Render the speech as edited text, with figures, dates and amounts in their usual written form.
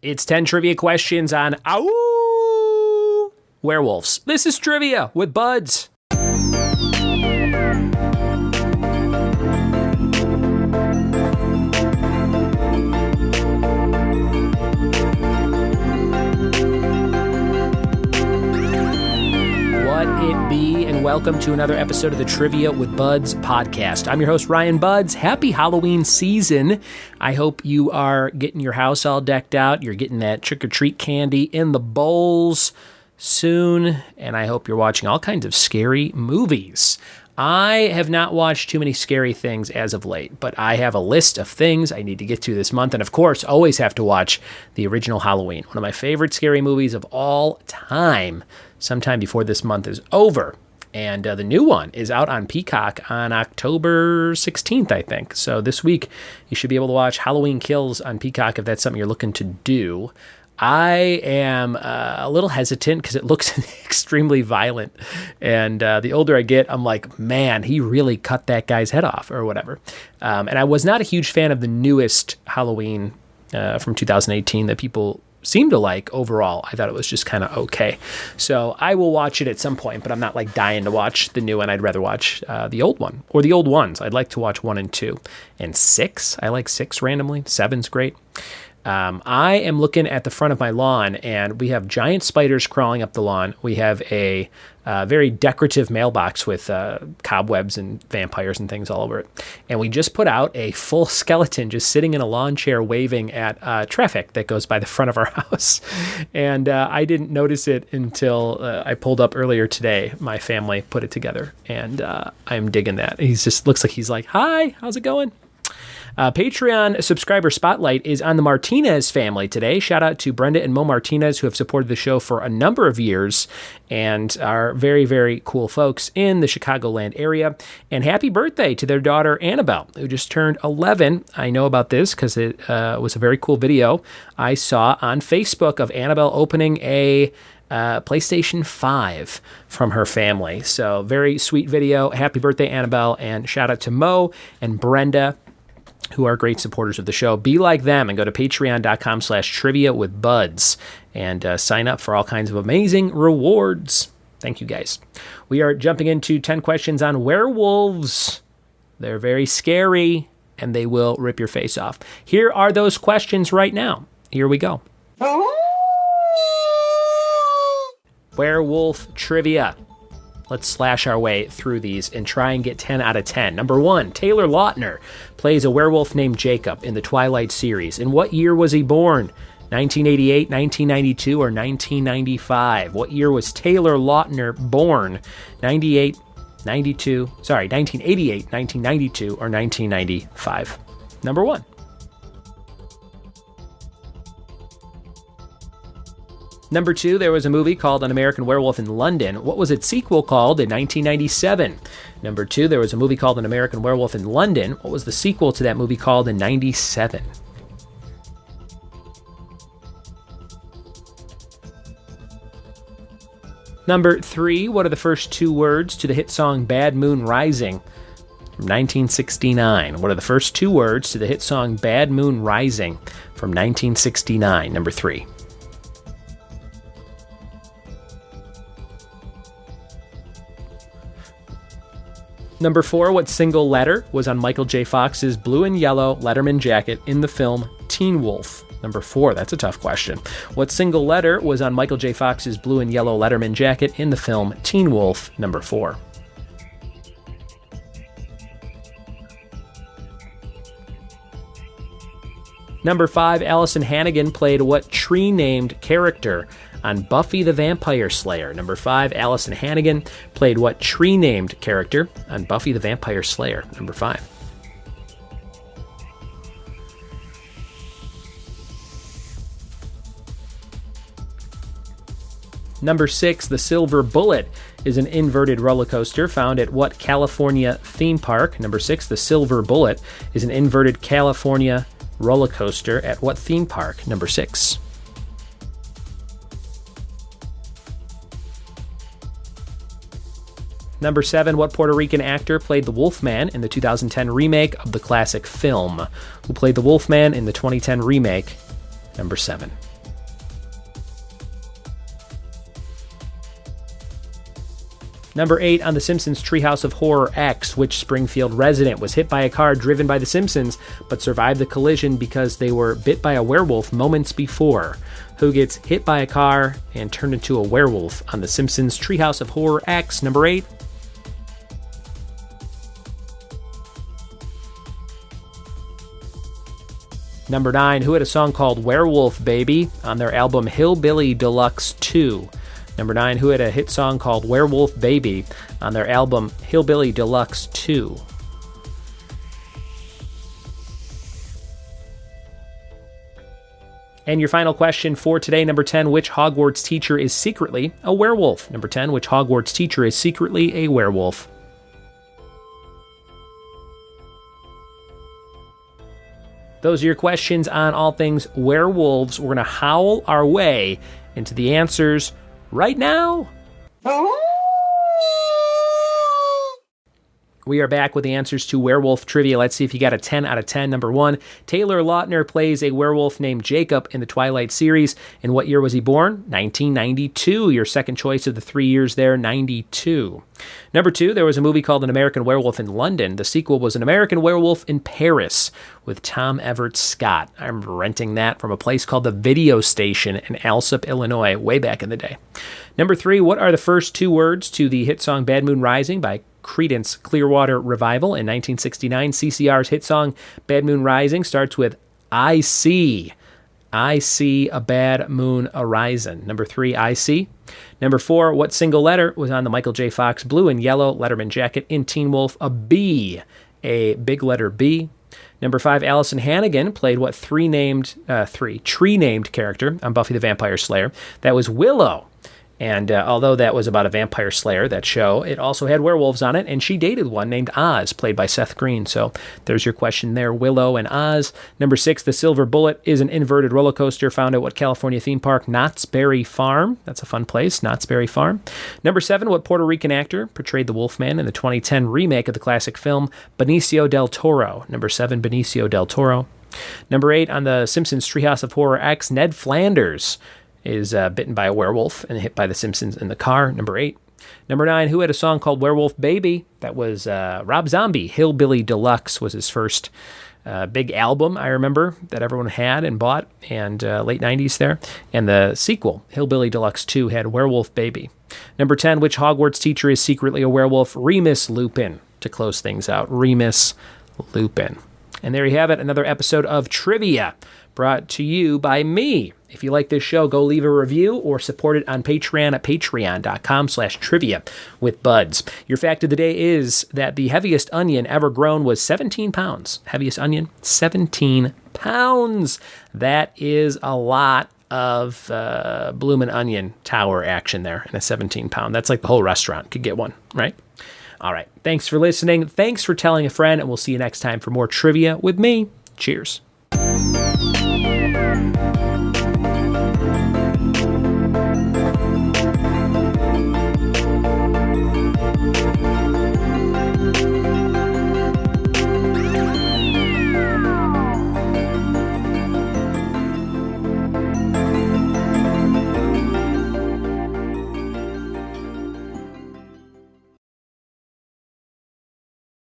It's 10 trivia questions on werewolves. This is Trivia with Buds. What it be, and welcome to another episode of the Trivia with Buds podcast. I'm your host, Ryan Buds. Happy Halloween season. I hope you are getting your house all decked out. You're getting that trick-or-treat candy in the bowls soon, and I hope you're watching all kinds of scary movies. I have not watched too many scary things as of late, but I have a list of things I need to get to this month, and of course, always have to watch the original Halloween, one of my favorite scary movies of all time, sometime before this month is over. And the new one is out on Peacock on October 16th, I think. So this week, you should be able to watch Halloween Kills on Peacock if that's something you're looking to do. I am a little hesitant because it looks extremely violent. And the older I get, I'm like, man, he really cut that guy's head off or whatever. And I was not a huge fan of the newest Halloween from 2018 that people seem to like overall. I thought it was just kind of okay. So I will watch it at some point, but I'm not like dying to watch the new one. I'd rather watch the old one or the old ones. I'd like to watch 1 and 2 and 6. I like 6 randomly. 7's great. I am looking at the front of my lawn, and we have giant spiders crawling up the lawn. We have a very decorative mailbox with cobwebs and vampires and things all over it. And we just put out a full skeleton just sitting in a lawn chair waving at traffic that goes by the front of our house. And I didn't notice it until I pulled up earlier today. My family put it together, and I'm digging that. He just looks like he's like, hi, how's it going? Patreon subscriber spotlight is on the Martinez family today. Shout out to Brenda and Mo Martinez, who have supported the show for a number of years and are very, very cool folks in the Chicagoland area. And happy birthday to their daughter, Annabelle, who just turned 11. I know about this because it was a very cool video I saw on Facebook of Annabelle opening a PlayStation 5 from her family. So very sweet video. Happy birthday, Annabelle. And shout out to Mo and Brenda, who are great supporters of the show. Be like them and go to patreon.com/trivia with buds and sign up for all kinds of amazing rewards. Thank you, guys. We are jumping into 10 questions on werewolves. They're very scary, and they will rip your face off. Here are those questions right now. Here we go. Werewolf trivia. Let's slash our way through these and try and get 10 out of 10. Number 1, Taylor Lautner plays a werewolf named Jacob in the Twilight series. In what year was he born? 1988, 1992, or 1995? What year was Taylor Lautner born? 1988, 1992, or 1995? Number 1. Number 2, there was a movie called An American Werewolf in London. What was its sequel called in 1997? Number 2, there was a movie called An American Werewolf in London. What was the sequel to that movie called in 97? Number 3, what are the first 2 words to the hit song Bad Moon Rising from 1969? What are the first 2 words to the hit song Bad Moon Rising from 1969? Number 3. Number 4, what single letter was on Michael J. Fox's blue and yellow Letterman jacket in the film Teen Wolf? Number 4, that's a tough question. What single letter was on Michael J. Fox's blue and yellow Letterman jacket in the film Teen Wolf? Number 4. Number 5, Allison Hannigan played what tree-named character on Buffy the Vampire Slayer? Number 5, Allison Hannigan played what tree-named character on Buffy the Vampire Slayer? Number 5. Number 6, the Silver Bullet is an inverted roller coaster found at what California theme park? Number 6, the Silver Bullet is an inverted California roller coaster at what theme park? Number 6. Number 7, what Puerto Rican actor played the Wolfman in the 2010 remake of the classic film? Who played the Wolfman in the 2010 remake? Number 7. Number 8 on The Simpsons Treehouse of Horror X, which Springfield resident was hit by a car driven by The Simpsons, but survived the collision because they were bit by a werewolf moments before? Who gets hit by a car and turned into a werewolf on The Simpsons Treehouse of Horror X? Number 8. Number 9, who had a song called Werewolf Baby on their album Hillbilly Deluxe 2? Number 9, who had a hit song called Werewolf Baby on their album Hillbilly Deluxe 2? And your final question for today, number 10, which Hogwarts teacher is secretly a werewolf? Number 10, which Hogwarts teacher is secretly a werewolf? Those are your questions on all things werewolves. We're going to howl our way into the answers right now. We are back with the answers to werewolf trivia. Let's see if you got a 10 out of 10. Number 1, Taylor Lautner plays a werewolf named Jacob in the Twilight series. In what year was he born? 1992. Your second choice of the 3 years there, 92. Number 2, there was a movie called An American Werewolf in London. The sequel was An American Werewolf in Paris with Tom Everett Scott. I remember renting that from a place called The Video Station in Alsop, Illinois, way back in the day. Number 3, what are the first 2 words to the hit song Bad Moon Rising by Creedence Clearwater Revival? In 1969, CCR's hit song Bad Moon Rising starts with I see a bad moon arising. Number 3, I see. Number 4, what single letter was on the Michael J. Fox blue and yellow Letterman jacket in Teen Wolf? A B, a big letter B. Number 5, Allison Hannigan played what tree-named character on Buffy the Vampire Slayer? That was Willow. And although that was about a vampire slayer, that show, it also had werewolves on it, and she dated one named Oz, played by Seth Green. So there's your question there, Willow and Oz. Number 6, the Silver Bullet is an inverted roller coaster found at what California theme park? Knott's Berry Farm. That's a fun place, Knott's Berry Farm. Number 7, what Puerto Rican actor portrayed the Wolfman in the 2010 remake of the classic film? Benicio del Toro. Number 7, Benicio del Toro. Number 8, on the Simpsons Treehouse of Horror X, Ned Flanders is bitten by a werewolf and hit by the Simpsons in the car. Number 8. Number 9, who had a song called Werewolf Baby? That was Rob Zombie. Hillbilly Deluxe was his first big album, I remember, that everyone had and bought, and late 90s there. And the sequel, Hillbilly Deluxe 2, had Werewolf Baby. Number 10, which Hogwarts teacher is secretly a werewolf? Remus Lupin, to close things out. Remus Lupin. And there you have it, another episode of Trivia brought to you by me. If you like this show, go leave a review or support it on Patreon at patreon.com/trivia with buds. Your fact of the day is that the heaviest onion ever grown was 17 pounds. Heaviest onion, 17 pounds. That is a lot of bloomin' onion tower action there in a 17-pound. That's like the whole restaurant could get one, right? All right. Thanks for listening. Thanks for telling a friend, and we'll see you next time for more trivia with me. Cheers.